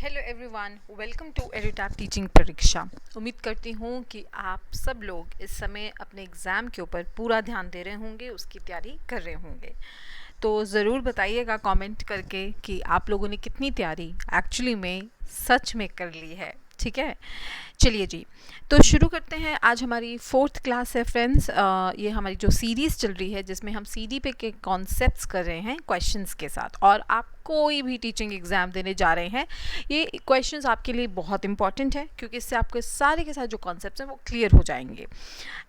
Hello everyone, welcome to Edutap teaching परीक्षा। उम्मीद करती हूँ कि आप सब लोग इस समय अपने एग्ज़ाम के ऊपर पूरा ध्यान दे रहे होंगे, उसकी तैयारी कर रहे होंगे। तो ज़रूर बताइएगा कमेंट करके कि आप लोगों ने कितनी तैयारी एक्चुअली में सच में कर ली है। ठीक है, चलिए जी, तो शुरू करते हैं। आज हमारी 4th क्लास है फ्रेंड्स। ये हमारी जो सीरीज़ चल रही है जिसमें हम सीडी पे के कॉन्सेप्ट्स कर रहे हैं क्वेश्चंस के साथ। और आप कोई भी टीचिंग एग्ज़ाम देने जा रहे हैं, ये क्वेश्चंस आपके लिए बहुत इंपॉर्टेंट है, क्योंकि इससे आपके सारे के सारे जो कॉन्सेप्ट्स हैं वो क्लियर हो जाएंगे।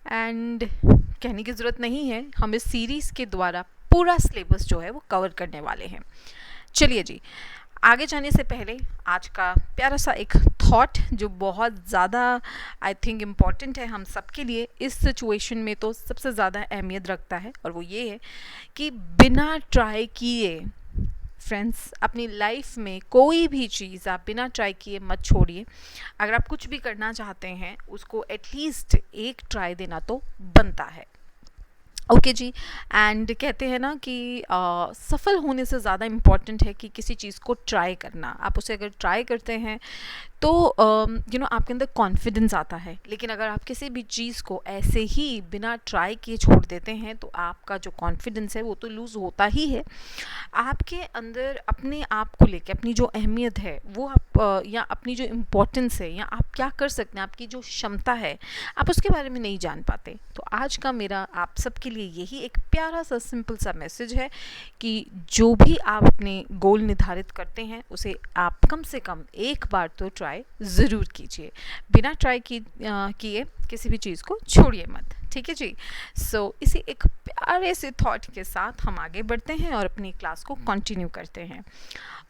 एंड कहने की ज़रूरत नहीं है, हम इस सीरीज़ के द्वारा पूरा सिलेबस जो है वो कवर करने वाले हैं। चलिए जी, आगे जाने से पहले आज का प्यारा सा एक थॉट जो बहुत ज़्यादा आई थिंक इम्पॉर्टेंट है हम सब के लिए, इस सिचुएशन में तो सबसे ज़्यादा अहमियत रखता है, और वो ये है कि बिना ट्राई किए फ्रेंड्स अपनी लाइफ में कोई भी चीज़ आप बिना ट्राई किए मत छोड़िए। अगर आप कुछ भी करना चाहते हैं उसको एटलीस्ट एक ट्राई देना तो बनता है। ओके जी, एंड कहते हैं ना कि सफल होने से ज़्यादा इम्पॉर्टेंट है कि किसी चीज़ को ट्राई करना। आप उसे अगर ट्राई करते हैं तो आपके अंदर कॉन्फिडेंस आता है। लेकिन अगर आप किसी भी चीज़ को ऐसे ही बिना ट्राई किए छोड़ देते हैं तो आपका जो कॉन्फिडेंस है वो तो लूज़ होता ही है। आपके अंदर अपने आप को लेके अपनी जो अहमियत है वो आप या अपनी जो इम्पोर्टेंस है या आप क्या कर सकते हैं, आपकी जो क्षमता है, आप उसके बारे में नहीं जान पाते। तो आज का मेरा आप सबके लिए यही एक प्यारा सा सिंपल सा मैसेज है कि जो भी आप अपने गोल निर्धारित करते हैं उसे आप कम से कम एक बार तो ट्राई ज़रूर कीजिए। बिना ट्राई किए किसी भी चीज़ को छोड़िए मत। ठीक है जी। सो इसी एक प्यारे से थॉट के साथ हम आगे बढ़ते हैं और अपनी क्लास को कंटिन्यू करते हैं।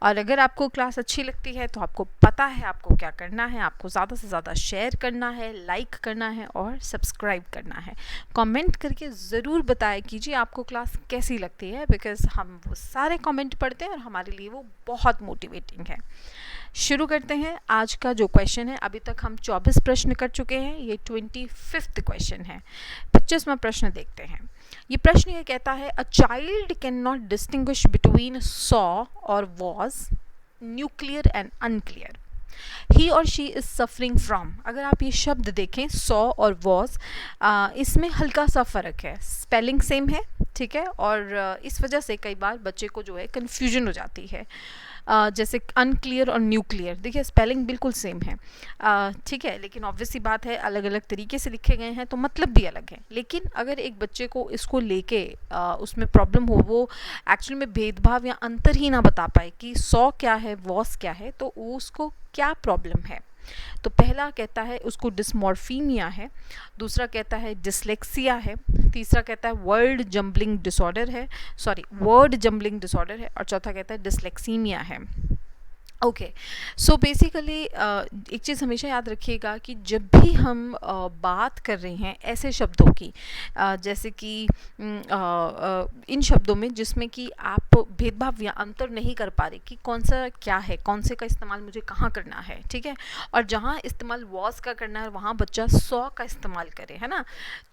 और अगर आपको क्लास अच्छी लगती है तो आपको पता है आपको क्या करना है। आपको ज़्यादा से ज़्यादा शेयर करना है, लाइक करना है और सब्सक्राइब करना है। कमेंट करके ज़रूर बताया कीजिए आपको क्लास कैसी लगती है, बिकॉज़ हम वो सारे कमेंट पढ़ते हैं और हमारे लिए वो बहुत मोटिवेटिंग है। शुरू करते हैं। आज का जो क्वेश्चन है, अभी तक हम 24 प्रश्न कर चुके हैं, ये 25th क्वेश्चन है। 25वां प्रश्न देखते हैं। ये प्रश्न ये कहता है, a child can not distinguish between saw और वॉज, न्यूक्लियर एंड अनक्लियर, ही और शी इज़ सफरिंग फ्रॉम। अगर आप ये शब्द देखें सॉ और वॉज, इसमें हल्का सा फ़र्क है, स्पेलिंग सेम है, ठीक है, और इस वजह से कई बार बच्चे को जो है कन्फ्यूजन हो जाती है। जैसे अनक्लियर और न्यूक्लियर, देखिए स्पेलिंग बिल्कुल सेम है, ठीक है, लेकिन ऑब्वियसली बात है अलग अलग तरीके से लिखे गए हैं तो मतलब भी अलग है। लेकिन अगर एक बच्चे को इसको लेके उसमें प्रॉब्लम हो, वो एक्चुअली में भेदभाव या अंतर ही ना बता पाए कि सॉ क्या है वॉस क्या है, तो उसको क्या प्रॉब्लम है। तो पहला कहता है उसको डिस्मॉर्फीनिया है, दूसरा कहता है डिसलेक्सिया है, तीसरा कहता है वर्ड जम्बलिंग डिसऑर्डर है, और चौथा कहता है डिसलेक्सीमिया है। ओके, सो बेसिकली एक चीज़ हमेशा याद रखिएगा कि जब भी हम बात कर रहे हैं ऐसे शब्दों की, जैसे कि इन शब्दों में जिसमें कि आप भेदभाव या अंतर नहीं कर पा रहे कि कौन सा क्या है, कौन से का इस्तेमाल मुझे कहाँ करना है, ठीक है, और जहाँ इस्तेमाल वॉज का करना है वहाँ बच्चा सॉ का इस्तेमाल करे, है ना,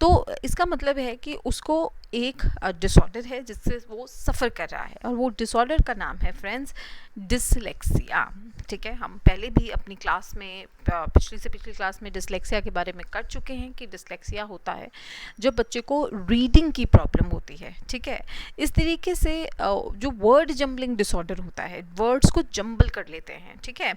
तो इसका मतलब है कि उसको एक डिसऑर्डर है जिससे वो सफ़र कर रहा है, और वो डिसऑर्डर का नाम है फ्रेंड्स डिसलेक्सिया। ठीक है, हम पहले भी अपनी क्लास में पिछली से पिछली क्लास में डिसलेक्सिया के बारे में कर चुके हैं कि डिसलेक्सिया होता है जब बच्चे को रीडिंग की प्रॉब्लम होती है। ठीक है, इस तरीके से जो वर्ड जम्बलिंग डिसऑर्डर होता है, वर्ड्स को जम्बल कर लेते हैं, ठीक है,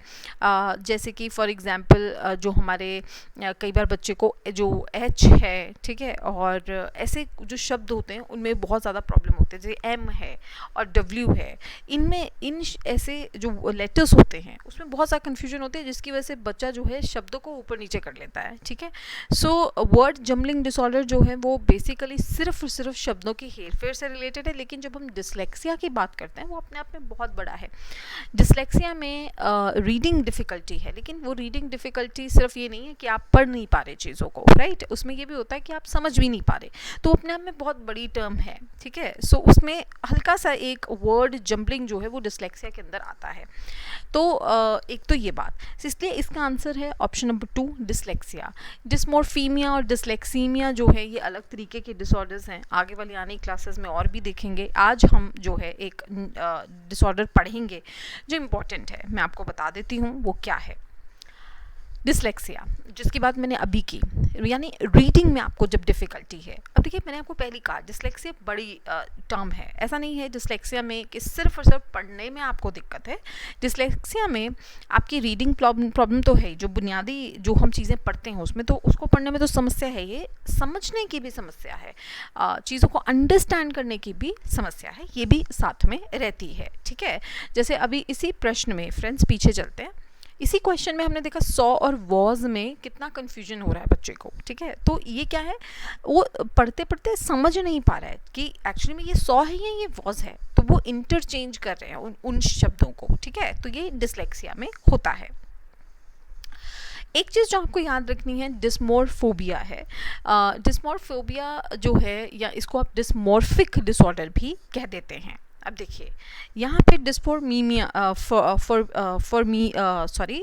जैसे कि फॉर एग्जांपल जो हमारे कई बार बच्चे को जो एच है, ठीक है, और ऐसे जो शब्द होते हैं उनमें बहुत ज़्यादा प्रॉब्लम होते हैं, जैसे एम है और डब्ल्यू है, इनमें इन ऐसे जो लेटर्स होते हैं उसमें बहुत सा कन्फ्यूजन होते हैं, जिसकी वजह से बच्चा जो है शब्दों को ऊपर नीचे कर लेता है। ठीक है, सो वर्ड जम्बलिंग डिसऑर्डर जो है वो बेसिकली सिर्फ और सिर्फ शब्दों की हेरफेर से रिलेटेड है, लेकिन जब हम डिसलेक्सिया की बात करते हैं वो अपने आप में बहुत बड़ा है। डिसलेक्सिया में रीडिंग डिफ़िकल्टी है, लेकिन वो रीडिंग डिफ़िकल्टी सिर्फ ये नहीं है कि आप पढ़ नहीं पा रहे चीज़ों को, राइट, उसमें ये भी होता है कि आप समझ भी नहीं पा रहे, तो अपने आप में बहुत बड़ी टर्म है। ठीक है, सो उसमें हल्का सा एक वर्ड जम्बलिंग जो है वो डिसलेक्सिया के अंदर आता है। तो एक तो ये बात, इसलिए इसका आंसर है ऑप्शन नंबर 2 डिसलेक्सिया। डिस्मॉर्फीमिया और डिसलेक्सीमिया जो है ये अलग तरीके के डिसऑर्डर्स हैं, आगे वाली आने क्लासेस में और भी देखेंगे। आज हम जो है एक डिसऑर्डर पढ़ेंगे जो इम्पोर्टेंट है, मैं आपको बता देती हूँ वो क्या है। डिसलेक्सिया, जिसकी बात मैंने अभी की, यानी रीडिंग में आपको जब डिफ़िकल्टी है। अब देखिए मैंने आपको पहले कहा डिसलेक्सिया बड़ी टर्म है, ऐसा नहीं है डिसलेक्सिया में कि सिर्फ और सिर्फ पढ़ने में आपको दिक्कत है। डिसलेक्सिया में आपकी रीडिंग प्रॉब्लम तो है, जो बुनियादी जो हम चीज़ें पढ़ते हैं उसमें तो उसको पढ़ने में तो समस्या है, ये समझने की भी समस्या है, चीज़ों को अंडरस्टैंड करने की भी समस्या है, ये भी साथ में रहती है। ठीक है, जैसे अभी इसी प्रश्न में फ्रेंड्स पीछे चलते हैं, इसी क्वेश्चन में हमने देखा सॉ और वॉज में कितना कन्फ्यूजन हो रहा है बच्चे को। ठीक है, तो ये क्या है, वो पढ़ते पढ़ते समझ नहीं पा रहा है कि एक्चुअली में ये सॉ है या ये वॉज है, तो वो इंटरचेंज कर रहे हैं उन शब्दों को। ठीक है, तो ये डिसलेक्सिया में होता है। एक चीज़ जो आपको याद रखनी है डिस्मोर्फोबिया है। डिस्मोर्फोबिया जो है, या इसको आप डिस्मोर्फिक डिसऑर्डर भी कह देते हैं। अब देखिए यहाँ पे डिस्मोर्फीमिया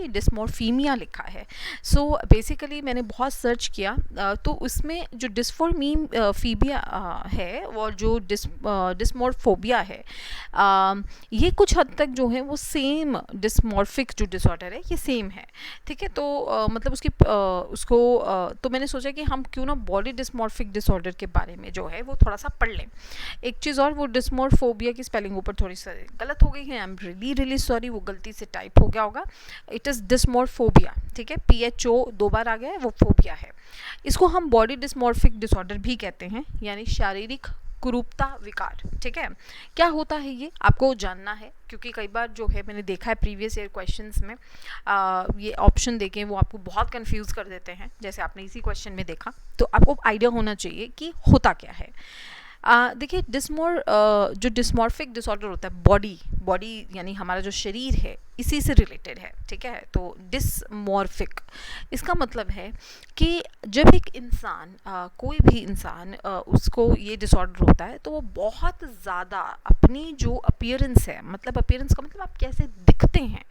डिस्मोर्फीमिया लिखा है। सो बेसिकली मैंने बहुत सर्च किया, तो उसमें जो डिस्मोर्फीमिया है और जो डिस्मोर्फोबिया है, ये कुछ हद तक जो है वो सेम डिस्मॉर्फिक जो डिसऑर्डर है ये सेम है। ठीक है, तो मतलब तो मैंने सोचा कि हम क्यों ना बॉडी डिस्मॉर्फिक डिसऑर्डर के बारे में जो है वो थोड़ा सा पढ़ लें। एक चीज़ और, वो डिस्मोर्फोबिया की स्पेलिंग ऊपर थोड़ी सी गलत हो गई है, आई एम रियली सॉरी, वो गलती से टाइप हो गया होगा। It is dysmorphophobia. ठीक है, PHO 2 बार आ गया है, वो फोबिया है। इसको हम बॉडी डिस्मॉर्फिक डिसऑर्डर भी कहते हैं, यानी शारीरिक कुरूपता विकार। ठीक है, क्या होता है ये आपको जानना है, क्योंकि कई बार जो है मैंने देखा है प्रीवियस ईयर क्वेश्चंस में ये ऑप्शन देके वो आपको बहुत कंफ्यूज कर देते हैं, जैसे आपने इसी क्वेश्चन में देखा। तो आपको आइडिया होना चाहिए कि होता क्या है। देखिए जो डिस्मॉर्फिक डिसऑर्डर होता है, बॉडी यानी हमारा जो शरीर है इसी से रिलेटेड है। ठीक है, तो डिस्मॉर्फिक इसका मतलब है कि जब एक इंसान कोई भी इंसान उसको ये डिसऑर्डर होता है, तो वो बहुत ज़्यादा अपनी जो अपीयरेंस है, मतलब अपीयरेंस का मतलब आप कैसे दिखते हैं,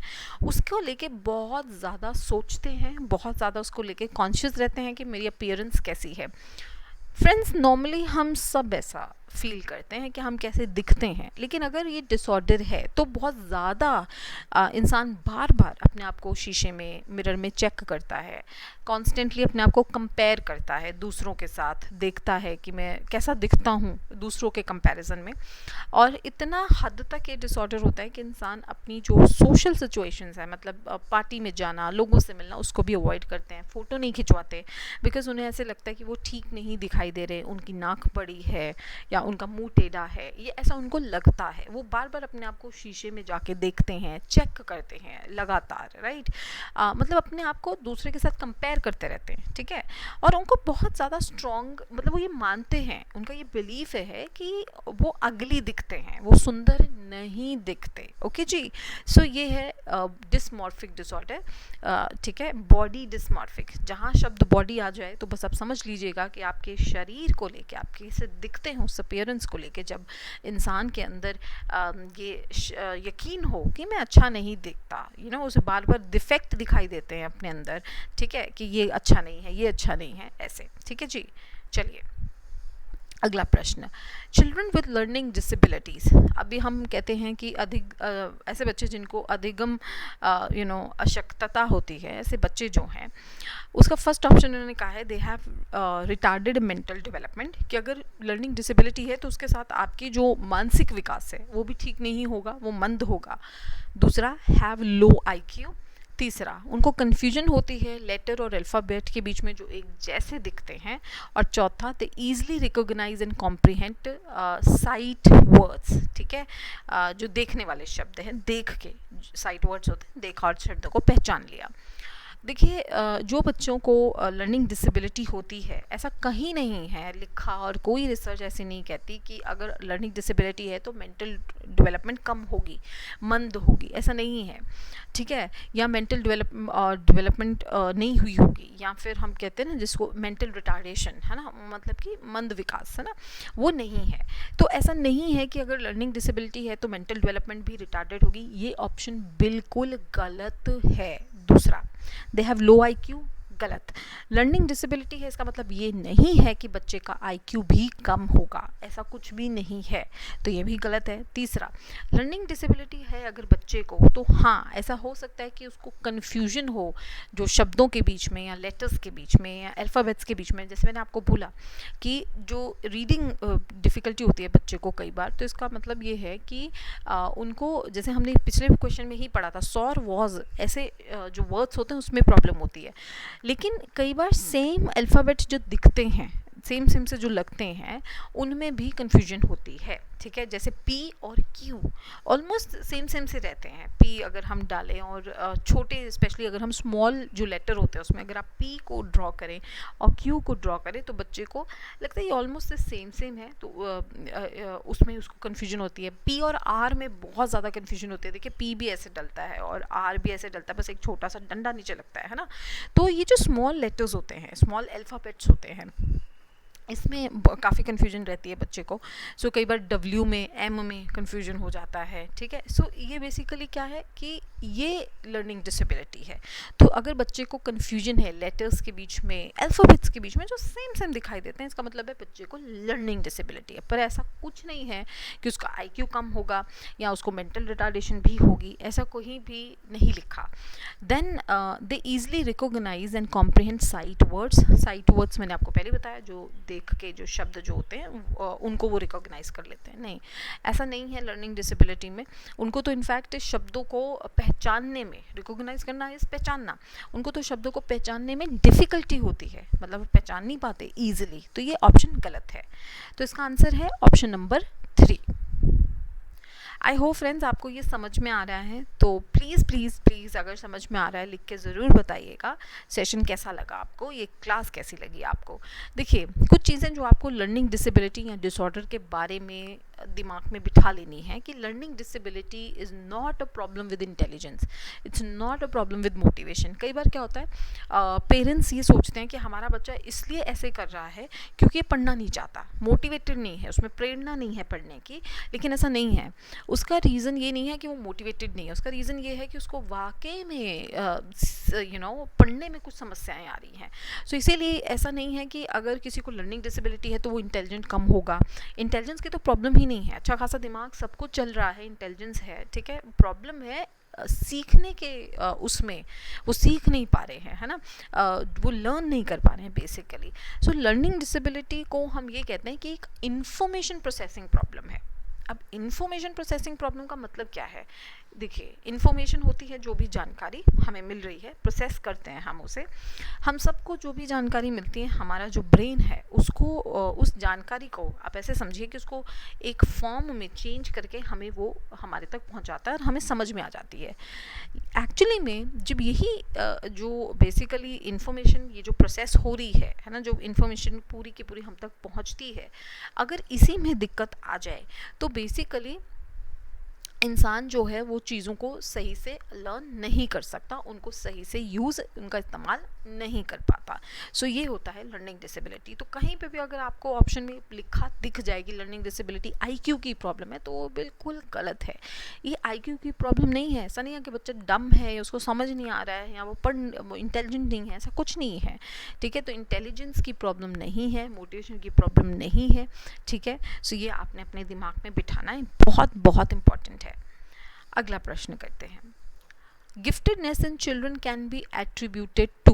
उसको लेके बहुत ज़्यादा सोचते हैं, बहुत ज़्यादा उसको लेके कॉन्शियस रहते हैं कि मेरी अपीयरेंस कैसी है। फ्रेंड्स, नॉर्मली हम सब ऐसा फील करते हैं कि हम कैसे दिखते हैं, लेकिन अगर ये डिसऑर्डर है तो बहुत ज़्यादा इंसान बार बार अपने आप को शीशे में, मिरर में चेक करता है, कॉन्स्टेंटली अपने आप को कंपेयर करता है दूसरों के साथ, देखता है कि मैं कैसा दिखता हूँ दूसरों के कंपैरिजन में। और इतना हद तक ये डिसऑर्डर होता है कि इंसान अपनी जो सोशल सिचुएशंस है, मतलब पार्टी में जाना, लोगों से मिलना, उसको भी अवॉइड करते हैं, फ़ोटो नहीं खिंचवाते, बिकॉज उन्हें ऐसे लगता है कि वो ठीक नहीं दिखाई दे रहे, उनकी नाक बड़ी है या उनका मुंह टेढ़ा है, ये ऐसा उनको लगता है। वो बार बार अपने आप को शीशे में जाके देखते हैं, चेक करते हैं लगातार, राइट। मतलब अपने आप को दूसरे के साथ कंपेयर करते रहते हैं। ठीक है, और उनको बहुत ज़्यादा स्ट्रॉन्ग, मतलब वो ये मानते हैं, उनका ये बिलीफ है कि वो अगली दिखते हैं, वो सुंदर नहीं दिखते। ओके जी, सो ये है डिस्मॉर्फिक डिसऑर्डर। ठीक है, बॉडी डिस्मॉर्फिक, जहाँ शब्द बॉडी आ जाए तो बस आप समझ लीजिएगा कि आपके शरीर को लेके, आप कैसे दिखते हैं उस अपीयरेंस को लेके, जब इंसान के अंदर ये यकीन हो कि मैं अच्छा नहीं दिखता, उसे बार बार डिफेक्ट दिखाई देते हैं अपने अंदर। ठीक है, कि ये अच्छा नहीं है, ये अच्छा नहीं है, ऐसे। ठीक है जी, चलिए अगला प्रश्न, चिल्ड्रन विद लर्निंग डिसेबिलिटीज़। अभी हम कहते हैं कि ऐसे बच्चे जिनको अधिगम अशक्तता होती है, ऐसे बच्चे जो हैं, उसका फर्स्ट ऑप्शन उन्होंने कहा है they have retarded mental development, कि अगर लर्निंग डिसेबिलिटी है तो उसके साथ आपकी जो मानसिक विकास है वो भी ठीक नहीं होगा, वो मंद होगा। दूसरा, हैव लो IQ। तीसरा, उनको कन्फ्यूजन होती है लेटर और अल्फ़ाबेट के बीच में जो एक जैसे दिखते हैं। और चौथा, they easily recognise and comprehend sight words. ठीक है, जो देखने वाले शब्द हैं, देख के साइट वर्ड्स होते हैं, देखा और शब्दों को पहचान लिया। देखिए जो बच्चों को लर्निंग डिसेबिलिटी होती है, ऐसा कहीं नहीं है लिखा, और कोई रिसर्च ऐसी नहीं कहती कि अगर लर्निंग डिसेबिलिटी है तो मेंटल डेवलपमेंट कम होगी, मंद होगी, ऐसा नहीं है, ठीक है। या मेंटल डेवलपमेंट नहीं हुई होगी, या फिर हम कहते हैं ना जिसको मेंटल रिटार्डेशन, है ना, मतलब कि मंद विकास, है ना, वो नहीं है। तो ऐसा नहीं है कि अगर लर्निंग डिसेबिलिटी है तो मेंटल डेवलपमेंट भी रिटार्डेड होगी, ये ऑप्शन बिल्कुल गलत है। दूसरा, दे हैव लो IQ, गलत। लर्निंग डिसेबिलिटी है इसका मतलब ये नहीं है कि बच्चे का IQ भी कम होगा, ऐसा कुछ भी नहीं है, तो ये भी गलत है। तीसरा, लर्निंग डिसेबिलिटी है अगर बच्चे को, तो हाँ ऐसा हो सकता है कि उसको कन्फ्यूजन हो जो शब्दों के बीच में या लेटर्स के बीच में या अल्फ़ाबेट्स के बीच में। जैसे मैंने आपको बोला कि जो रीडिंग डिफ़िकल्टी होती है बच्चे को कई बार, तो इसका मतलब ये है कि उनको, जैसे हमने पिछले क्वेश्चन में ही पढ़ा था, सॉर, वॉज, ऐसे जो वर्ड्स होते हैं उसमें प्रॉब्लम होती है। लेकिन कई बार सेम अल्फ़ाबेट्स जो दिखते हैं, सेम सेम से जो लगते हैं, उनमें भी कन्फ्यूजन होती है, ठीक है। जैसे P और Q ऑलमोस्ट सेम सेम से रहते हैं। P अगर हम डालें और छोटे, स्पेशली अगर हम स्मॉल जो लेटर होते हैं उसमें अगर आप P को ड्रॉ करें और Q को ड्रॉ करें तो बच्चे को लगता है ये ऑलमोस्ट सेम सेम है, तो उसमें उसको कन्फ्यूजन होती है। P और R में बहुत ज़्यादा कन्फ्यूजन होती है। देखिए P भी ऐसे डलता है और R भी ऐसे डलता है, बस एक छोटा सा डंडा नीचे लगता है ना। तो ये जो स्मॉल लेटर्स होते हैं, स्मॉल अल्फ़ाबेट्स होते हैं, इसमें काफ़ी कन्फ्यूजन रहती है बच्चे को। सो कई बार W में, M में कन्फ्यूजन हो जाता है, ठीक है। सो ये बेसिकली क्या है कि ये लर्निंग डिसेबिलिटी है। तो अगर बच्चे को कन्फ्यूजन है लेटर्स के बीच में, अल्फ़ाबेट्स के बीच में जो सेम सेम दिखाई देते हैं, इसका मतलब है बच्चे को लर्निंग डिसेबिलिटी है। पर ऐसा कुछ नहीं है कि उसका IQ कम होगा या उसको मेंटल रिटार्डेशन भी होगी, ऐसा कोई भी नहीं लिखा। Then they easily recognise and comprehend sight words. Sight words मैंने आपको पहले बताया, जो देख के जो शब्द जो होते हैं उनको वो रिकॉग्नाइज कर लेते हैं। नहीं, ऐसा नहीं है लर्निंग डिसेबिलिटी में। उनको तो इनफैक्ट शब्दों को पहचानने में, रिकॉग्नाइज करना इस पहचानना, उनको तो शब्दों को पहचानने में डिफ़िकल्टी होती है, मतलब पहचान नहीं पाते ईजिली। तो ये ऑप्शन गलत है। तो इसका आंसर है option number 3। I hope friends आपको ये समझ में आ रहा है। तो प्लीज़ प्लीज़ प्लीज़ अगर समझ में आ रहा है लिख के ज़रूर बताइएगा सेशन कैसा लगा आपको, ये क्लास कैसी लगी आपको। देखिए कुछ चीज़ें जो आपको लर्निंग डिसेबिलिटी या डिसऑर्डर के बारे में दिमाग में बिठा लेनी है कि learning disability is not a problem with intelligence, it's not a problem with motivation. कई बार क्या होता है, पेरेंट्स ये सोचते हैं कि हमारा बच्चा इसलिए ऐसे कर रहा है क्योंकि ये पढ़ना नहीं चाहता, मोटिवेटेड नहीं है, उसमें प्रेरणा नहीं है पढ़ने की। लेकिन ऐसा नहीं है। उसका रीज़न ये नहीं है कि वो मोटिवेटेड नहीं है, उसका रीज़न ये है कि उसको वाकई में पढ़ने में कुछ समस्याएं आ रही हैं। सो इसीलिए ऐसा नहीं है कि अगर किसी को लर्निंग डिसेबिलिटी है तो वो इंटेलिजेंट कम होगा। इंटेलिजेंस की तो प्रॉब्लम ही नहीं है, अच्छा खासा दिमाग, सब कुछ चल रहा है, इंटेलिजेंस है, ठीक है। प्रॉब्लम है सीखने के उसमें वो सीख नहीं पा रहे हैं, है ना, वो लर्न नहीं कर पा रहे हैं बेसिकली। सो लर्निंग डिसेबिलिटी को हम ये कहते हैं कि एक इंफॉर्मेशन प्रोसेसिंग प्रॉब्लम है। अब इंफॉर्मेशन प्रोसेसिंग प्रॉब्लम का मतलब क्या है? देखिए इंफॉर्मेशन होती है जो भी जानकारी हमें मिल रही है, प्रोसेस करते हैं हम उसे। हम सबको जो भी जानकारी मिलती है, हमारा जो ब्रेन है उसको उस जानकारी को आप ऐसे समझिए कि उसको एक फॉर्म में चेंज करके हमें वो हमारे तक पहुंचाता है और हमें समझ में आ जाती है। एक्चुअली में जब यही जो बेसिकली इंफॉर्मेशन ये जो प्रोसेस हो रही है ना, जो इंफॉर्मेशन पूरी की पूरी हम तक पहुंचती है, अगर इसी में दिक्कत आ जाए तो बेसिकली इंसान जो है वो चीज़ों को सही से लर्न नहीं कर सकता, उनको सही से यूज़, उनका इस्तेमाल नहीं कर पाता। सो ये होता है लर्निंग डिसेबिलिटी। तो कहीं पे भी अगर आपको ऑप्शन में लिखा दिख जाएगी लर्निंग डिसेबिलिटी IQ की प्रॉब्लम है, तो वो बिल्कुल गलत है। ये IQ की प्रॉब्लम नहीं है। ऐसा नहीं है कि बच्चा डम है, उसको समझ नहीं आ रहा है, या वो इंटेलिजेंट नहीं है, ऐसा कुछ नहीं है, ठीक है। तो इंटेलिजेंस की प्रॉब्लम नहीं है, मोटिवेशन की प्रॉब्लम नहीं है, ठीक है। सो ये आपने अपने दिमाग में बिठाना है, बहुत बहुत इंपॉर्टेंट है। अगला प्रश्न करते हैं, giftedness in children can be attributed to.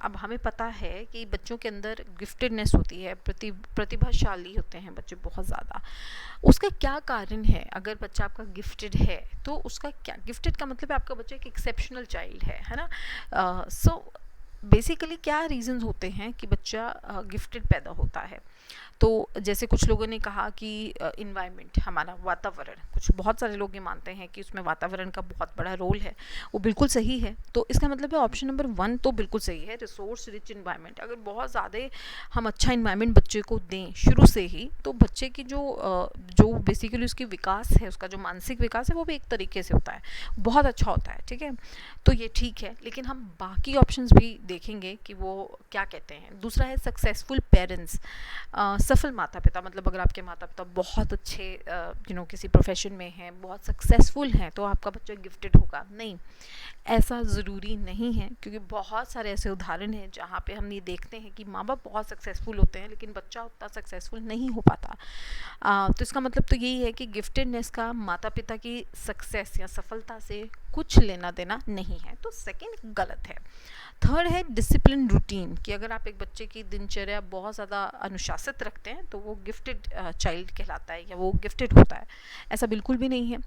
अब हमें पता है कि बच्चों के अंदर गिफ्टेडनेस होती है, प्रतिभाशाली होते हैं बच्चे बहुत ज़्यादा। उसका क्या कारण है? अगर बच्चा आपका गिफ्टेड है तो उसका क्या, गिफ्टेड का मतलब है आपका बच्चा एक एक्सेप्शनल चाइल्ड है ना। सो बेसिकली क्या रीजंस होते हैं कि बच्चा गिफ्टेड पैदा होता है? तो जैसे कुछ लोगों ने कहा कि इन्वायरमेंट, हमारा वातावरण, कुछ बहुत सारे लोग ये मानते हैं कि उसमें वातावरण का बहुत बड़ा रोल है। वो बिल्कुल सही है। तो इसका मतलब है ऑप्शन नंबर 1 तो बिल्कुल सही है, रिसोर्स रिच इन्वायरमेंट। अगर बहुत ज़्यादा हम अच्छा इन्वायरमेंट बच्चे को दें शुरू से ही, तो बच्चे की जो बेसिकली उसकी विकास है, उसका जो मानसिक विकास है, वो भी एक तरीके से होता है, बहुत अच्छा होता है। ठीक है, तो ये ठीक है, लेकिन हम बाकी ऑप्शंस भी देखेंगे कि वो क्या कहते हैं। दूसरा है सक्सेसफुल पेरेंट्स, सफल माता पिता। मतलब अगर आपके माता पिता बहुत अच्छे किसी प्रोफेशन में हैं, बहुत सक्सेसफुल हैं, तो आपका बच्चा गिफ्टेड होगा? नहीं, ऐसा ज़रूरी नहीं है, क्योंकि बहुत सारे ऐसे उदाहरण हैं जहाँ पे हम ये देखते हैं कि माँ बाप बहुत सक्सेसफुल होते हैं लेकिन बच्चा उतना सक्सेसफुल नहीं हो पाता। तो इसका मतलब तो यही है कि गिफ्टेडनेस का माता पिता की सक्सेस या सफलता से कुछ लेना देना नहीं है। तो सेकंड गलत है। थर्ड है डिसिप्लिन रूटीन, कि अगर आप एक बच्चे की दिनचर्या बहुत ज़्यादा अनुशासित रखते हैं तो वो गिफ्टेड चाइल्ड कहलाता है या वो गिफ्टेड होता है। ऐसा बिल्कुल भी नहीं है।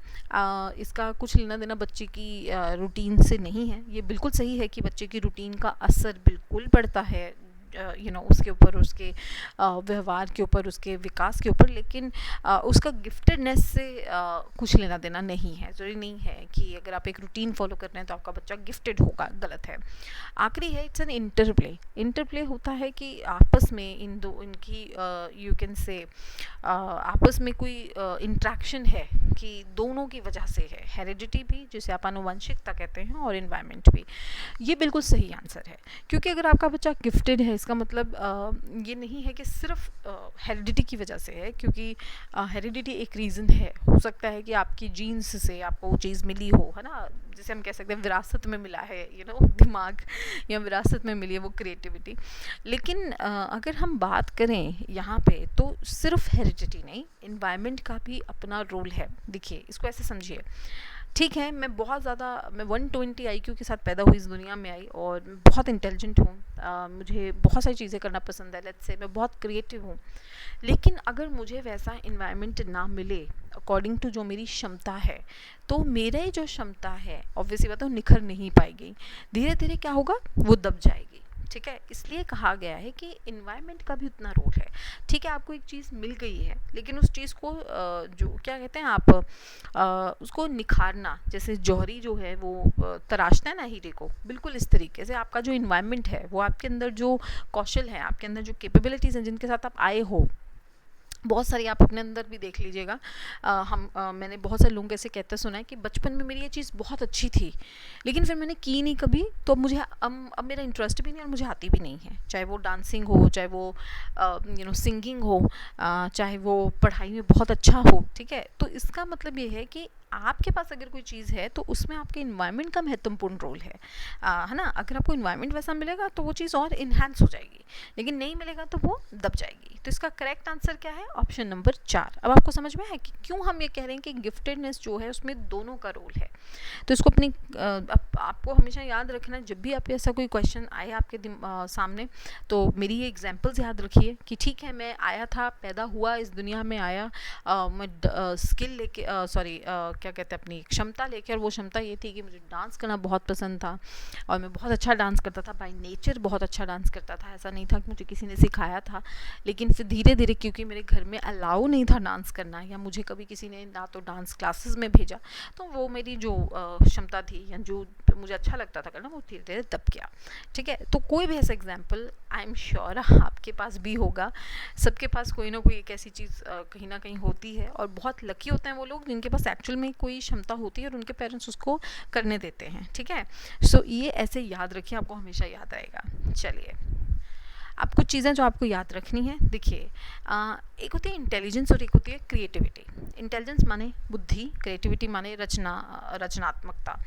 इसका कुछ लेना देना बच्चे की रूटीन से नहीं है। ये बिल्कुल सही है कि बच्चे की रूटीन का असर बिल्कुल पड़ता है उसके ऊपर, उसके व्यवहार के ऊपर, उसके विकास के ऊपर, लेकिन उसका गिफ्टेडनेस से कुछ लेना देना नहीं है। ज़रूरी नहीं है कि अगर आप एक रूटीन फॉलो कर रहे हैं तो आपका बच्चा गिफ्टेड होगा, गलत है। आखिरी है, इट्स एन इंटरप्ले। इंटरप्ले होता है कि आपस में इनकी यू कैन से आपस में कोई इंट्रैक्शन है कि दोनों की वजह से है। हेरिडिटी भी, जिसे आप आनुवंशिकता कहते हैं, और इन्वायरमेंट भी। ये बिल्कुल सही आंसर है, क्योंकि अगर आपका बच्चा गिफ्टेड है, इसका मतलब ये नहीं है कि सिर्फ हेरिडिटी की वजह से है, क्योंकि हेरिडिटी एक रीज़न है। हो सकता है कि आपकी जीन्स से आपको वो चीज़ मिली हो, है ना, जैसे हम कह सकते हैं विरासत में मिला है, दिमाग, या विरासत में मिली है वो क्रिएटिविटी। लेकिन अगर हम बात करें यहाँ पे, तो सिर्फ हेरिडिटी नहीं, इन्वायरमेंट का भी अपना रोल है। देखिए, इसको ऐसे समझिए। ठीक है, मैं बहुत ज़्यादा, मैं 120 IQ के साथ पैदा हुई, इस दुनिया में आई, और बहुत इंटेलिजेंट हूँ। मुझे बहुत सारी चीज़ें करना पसंद है, लेट्स से मैं बहुत क्रिएटिव हूँ। लेकिन अगर मुझे वैसा इन्वायरमेंट ना मिले अकॉर्डिंग टू जो मेरी क्षमता है, तो मेरी जो क्षमता है ऑब्वियसली बात है निखर नहीं पाएगी। धीरे धीरे क्या होगा, वो दब जाएगी। ठीक है, इसलिए कहा गया है कि इन्वायरमेंट का भी उतना रोल है। ठीक है, आपको एक चीज़ मिल गई है, लेकिन उस चीज़ को जो क्या कहते हैं आप, उसको निखारना, जैसे जौहरी जो है वो तराशता है ना हीरे को, बिल्कुल इस तरीके से आपका जो इन्वायरमेंट है, वो आपके अंदर जो कौशल है, आपके अंदर जो कैपेबिलिटीज़ हैं, जिनके साथ आप आए हो, बहुत सारी आप अपने अंदर भी देख लीजिएगा। मैंने बहुत सारे लोगों ऐसे कहते सुना है कि बचपन में मेरी ये चीज़ बहुत अच्छी थी, लेकिन फिर मैंने की नहीं कभी, तो मुझे अब मेरा इंटरेस्ट भी नहीं और मुझे आती भी नहीं है। चाहे वो डांसिंग हो, चाहे वो सिंगिंग हो, चाहे वो पढ़ाई में बहुत अच्छा हो। ठीक है, तो इसका मतलब ये है कि आपके पास अगर कोई चीज़ है तो उसमें आपके इन्वायरमेंट का महत्वपूर्ण रोल है ना। अगर आपको इन्वायरमेंट वैसा मिलेगा तो वो चीज़ और इन्हांस हो जाएगी, लेकिन नहीं मिलेगा तो वो दब जाएगी। तो इसका करेक्ट आंसर क्या है, ऑप्शन नंबर 4। अब आपको समझ में है कि क्यों हम ये कह रहे हैं कि गिफ्टेडनेस जो है उसमें दोनों का रोल है। तो इसको अपनी आपको हमेशा याद रखना, जब भी आप ऐसा कोई क्वेश्चन आए आपके सामने, तो मेरी ये एग्जाम्पल्स याद रखिए कि ठीक है, मैं आया था, पैदा हुआ, इस दुनिया में आया, मैं स्किल लेके क्या कहते हैं, अपनी क्षमता लेकर। वो क्षमता ये थी कि मुझे डांस करना बहुत पसंद था, और मैं बहुत अच्छा डांस करता था, बाय नेचर बहुत अच्छा डांस करता था। ऐसा नहीं था कि मुझे किसी ने सिखाया था, लेकिन फिर धीरे धीरे, क्योंकि मेरे घर में अलाउ नहीं था डांस करना, या मुझे कभी किसी ने ना तो डांस क्लासेस में भेजा, तो वो मेरी जो क्षमता थी या जो मुझे अच्छा लगता था करना, वो धीरे धीरे दब गया। ठीक है, तो कोई भी ऐसा एग्जाम्पल आई एम श्योर आपके पास भी होगा। सबके पास कोई ना कोई एक ऐसी चीज़ कहीं ना कहीं होती है, और बहुत लकी होते हैं वो लोग जिनके पास एक्चुअल में कोई क्षमता होती है और उनके पेरेंट्स उसको करने देते हैं। ठीक है, सो ये ऐसे याद रखिए, आपको हमेशा याद रहेगा। चलिए, अब कुछ चीज़ें जो आपको याद रखनी है। देखिए, एक होती है इंटेलिजेंस और एक होती है क्रिएटिविटी। इंटेलिजेंस माने बुद्धि, क्रिएटिविटी माने रचनात्मकता।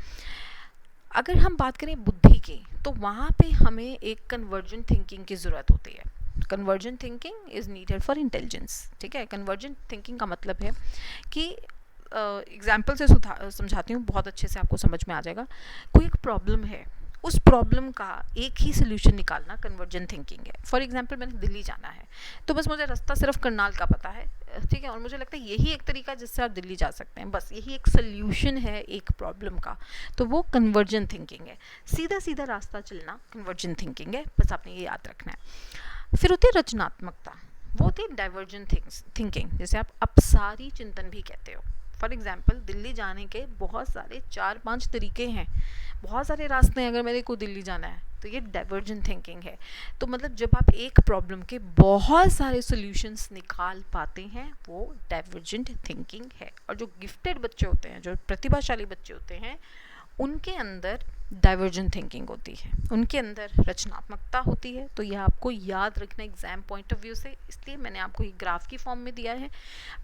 अगर हम बात करें बुद्धि की, तो वहाँ पे हमें एक कन्वर्जेंट थिंकिंग की ज़रूरत होती है। Convergent thinking is needed for intelligence. ठीक है, कन्वर्जेंट थिंकिंग का मतलब है कि एग्जाम्पल से समझाती हूँ, बहुत अच्छे से आपको समझ में आ जाएगा। कोई एक प्रॉब्लम है, उस प्रॉब्लम का एक ही सोल्यूशन निकालना कन्वर्जेंट थिंकिंग है। फॉर एग्जांपल मैंने दिल्ली जाना है, तो बस मुझे रास्ता सिर्फ करनाल का पता है, ठीक है, और मुझे लगता है यही एक तरीका जिससे आप दिल्ली जा सकते हैं, बस यही एक सोल्यूशन है एक प्रॉब्लम का, तो वो कन्वर्जेंट थिंकिंग है। सीधा सीधा रास्ता चलना कन्वर्जेंट थिंकिंग है, बस आपने ये याद रखना है। फिर होती है रचनात्मकता, वो होती है डाइवर्जेंट थिंकिंग, जैसे आप अपसारी चिंतन भी कहते हो। फॉर एग्जाम्पल दिल्ली जाने के बहुत सारे 4-5 तरीके हैं, बहुत सारे रास्ते हैं अगर मेरे को दिल्ली जाना है, तो ये डाइवर्जेंट थिंकिंग है। तो मतलब जब आप एक प्रॉब्लम के बहुत सारे सॉल्यूशंस निकाल पाते हैं, वो डाइवर्जेंट थिंकिंग है। और जो गिफ्टेड बच्चे होते हैं, जो प्रतिभाशाली बच्चे होते हैं, उनके अंदर डाइवर्जेंट थिंकिंग होती है, उनके अंदर रचनात्मकता होती है। तो यह आपको याद रखना एग्जाम पॉइंट ऑफ व्यू से, इसलिए मैंने आपको ये ग्राफ की फॉर्म में दिया है।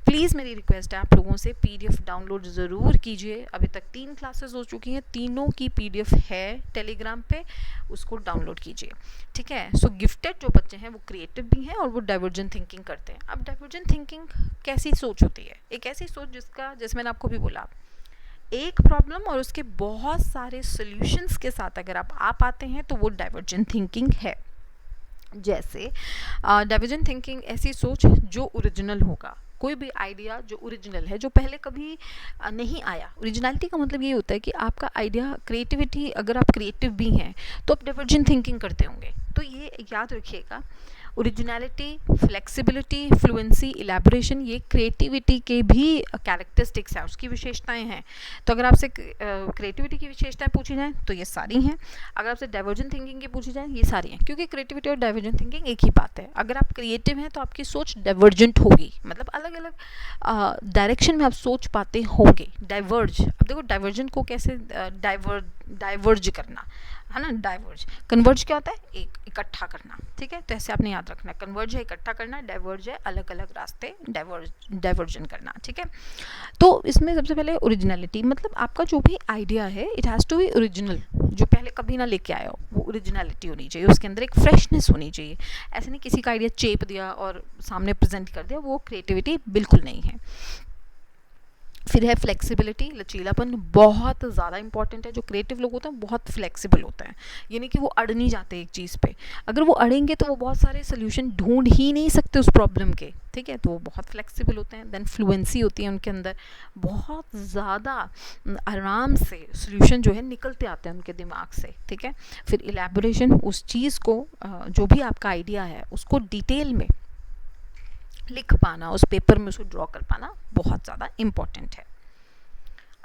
प्लीज़ मेरी रिक्वेस्ट है आप लोगों से पीडीएफ डाउनलोड ज़रूर कीजिए। अभी तक 3 क्लासेस हो चुकी हैं, तीनों की पीडीएफ है टेलीग्राम पे, उसको डाउनलोड कीजिए, ठीक है। सो गिफ्टेड जो बच्चे हैं वो क्रिएटिव भी हैं और वो डाइवर्जेंट थिंकिंग करते हैं। अब डाइवर्जेंट थिंकिंग कैसी सोच होती है? एक ऐसी सोच जिसका, जैसे मैंने आपको भी बोला, एक प्रॉब्लम और उसके बहुत सारे सॉल्यूशंस के साथ अगर आप आ पाते हैं तो वो डाइवर्जेंट थिंकिंग है। जैसे डाइवर्जेंट थिंकिंग ऐसी सोच जो ओरिजिनल होगा, कोई भी आइडिया जो ओरिजिनल है, जो पहले कभी नहीं आया। ओरिजिनलिटी का मतलब ये होता है कि आपका आइडिया, क्रिएटिविटी, अगर आप क्रिएटिव भी हैं तो आप डाइवर्जेंट थिंकिंग करते होंगे। तो ये याद रखिएगा, ओरिजिनलिटी, फ्लेक्सिबिलिटी, फ्लुएंसी, इलेबोरेशन, ये क्रिएटिविटी के भी कैरेक्टरिस्टिक्स हैं, उसकी विशेषताएं हैं। तो अगर आपसे क्रिएटिविटी की विशेषताएं पूछी जाएं तो ये सारी हैं, अगर आपसे डाइवर्जेंट थिंकिंग की पूछी जाए ये सारी हैं, क्योंकि क्रिएटिविटी और डाइवर्जेंट थिंकिंग एक ही बात है। अगर आप क्रिएटिव हैं तो आपकी सोच डाइवर्जेंट होगी, मतलब अलग अलग डायरेक्शन में आप सोच पाते होंगे। डाइवर्ज, अब देखो डाइवर्जेंट को कैसे डाइवर्ज करना है ना, डाइवर्ज। कन्वर्ज क्या होता है? एक इकट्ठा करना, ठीक है। तो ऐसे आपने याद रखना, कन्वर्ज है इकट्ठा करना, डाइवर्ज है अलग अलग रास्ते डाइवर्जन करना, ठीक है। तो इसमें सबसे पहले ओरिजिनलिटी, मतलब आपका जो भी आइडिया है it has to be original, जो पहले कभी ना लेके आया हो, वो ओरिजिनलिटी होनी चाहिए, उसके अंदर एक फ्रेशनेस होनी चाहिए। ऐसे नहीं किसी का आइडिया चेप दिया और सामने प्रेजेंट कर दिया, वो क्रिएटिविटी बिल्कुल नहीं है। फिर है फ्लेक्सिबिलिटी, लचीलापन, बहुत ज़्यादा इंपॉर्टेंट है। जो क्रिएटिव लोग होते हैं बहुत फ्लेक्सिबल होते हैं, यानी कि वो अड़ नहीं जाते एक चीज़ पे। अगर वो अड़ेंगे तो वो बहुत सारे सोल्यूशन ढूंढ ही नहीं सकते उस प्रॉब्लम के, ठीक है, तो वो बहुत फ्लेक्सिबल होते हैं। देन फ्लुएंसी होती है उनके अंदर, बहुत ज़्यादा आराम से सोल्यूशन जो है निकलते आते हैं उनके दिमाग से, ठीक है। फिर इलेबोरेशन, उस चीज़ को जो भी आपका आइडिया है उसको डिटेल में लिख पाना, उस पेपर में उसको ड्रॉ कर पाना बहुत ज़्यादा इम्पॉर्टेंट है।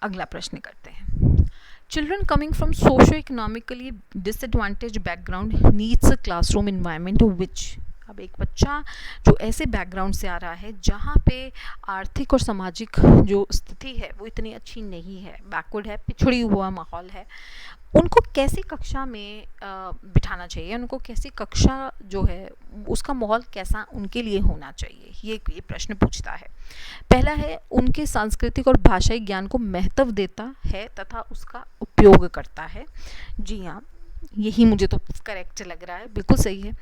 अगला प्रश्न करते हैं। Children coming from socio economically disadvantage background needs a classroom environment विच। अब एक बच्चा जो ऐसे बैकग्राउंड से आ रहा है जहाँ पे आर्थिक और सामाजिक जो स्थिति है वो इतनी अच्छी नहीं है, बैकवर्ड है, पिछड़ी हुआ माहौल है, उनको कैसी कक्षा में बिठाना चाहिए, उनको कैसी कक्षा जो है उसका माहौल कैसा उनके लिए होना चाहिए, ये प्रश्न पूछता है। पहला है, उनके सांस्कृतिक और भाषाई ज्ञान को महत्व देता है तथा उसका उपयोग करता है। जी हाँ, यही मुझे तो करेक्ट लग रहा है, बिल्कुल सही है।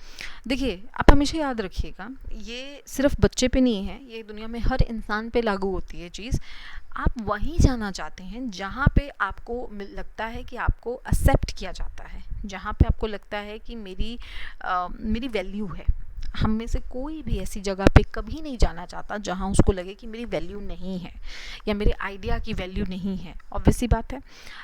देखिए, आप हमेशा याद रखिएगा, ये सिर्फ बच्चे पे नहीं है, ये दुनिया में हर इंसान पे लागू होती है चीज़। आप वहीं जाना चाहते हैं जहाँ पे आपको लगता है कि आपको एक्सेप्ट किया जाता है, जहाँ पे आपको लगता है कि मेरी वैल्यू है। हम में से कोई भी ऐसी जगह पे कभी नहीं जाना चाहता जहाँ उसको लगे कि मेरी वैल्यू नहीं है या मेरे आइडिया की वैल्यू नहीं है। ऑब्वियस सी बात है,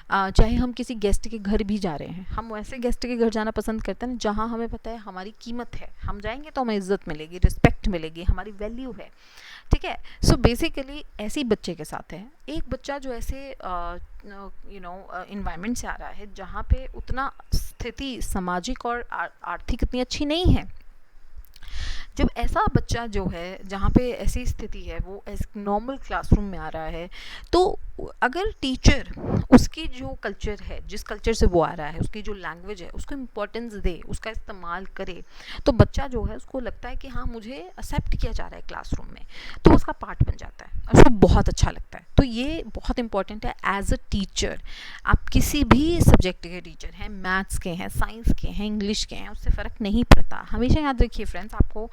चाहे हम किसी गेस्ट के घर भी जा रहे हैं, हम वैसे गेस्ट के घर जाना पसंद करते हैं जहाँ हमें पता है हमारी कीमत है, हम जाएंगे तो हमें इज्जत मिलेगी, रिस्पेक्ट मिलेगी, हमारी वैल्यू है, ठीक है। सो बेसिकली ऐसे बच्चे के साथ है। एक बच्चा जो ऐसे इन्वायरमेंट से आ रहा है जहाँ पे उतना स्थिति सामाजिक और आर्थिक इतनी अच्छी नहीं है, जब ऐसा बच्चा जो है जहाँ पे ऐसी स्थिति है वो नॉर्मल क्लासरूम में आ रहा है, तो अगर टीचर उसकी जो कल्चर है, जिस कल्चर से वो आ रहा है, उसकी जो लैंग्वेज है उसको इम्पोर्टेंस दे, उसका इस्तेमाल करे, तो बच्चा जो है उसको लगता है कि हाँ मुझे एक्सेप्ट किया जा रहा है क्लासरूम में, तो उसका पार्ट बन जाता है, उसको बहुत अच्छा लगता है। तो ये बहुत इंपॉर्टेंट है एज अ टीचर। आप किसी भी सब्जेक्ट के टीचर हैं, मैथ्स के हैं, साइंस के हैं, इंग्लिश के हैं, उससे फ़र्क नहीं पड़ता। हमेशा याद रखिए फ्रेंड्स, आपको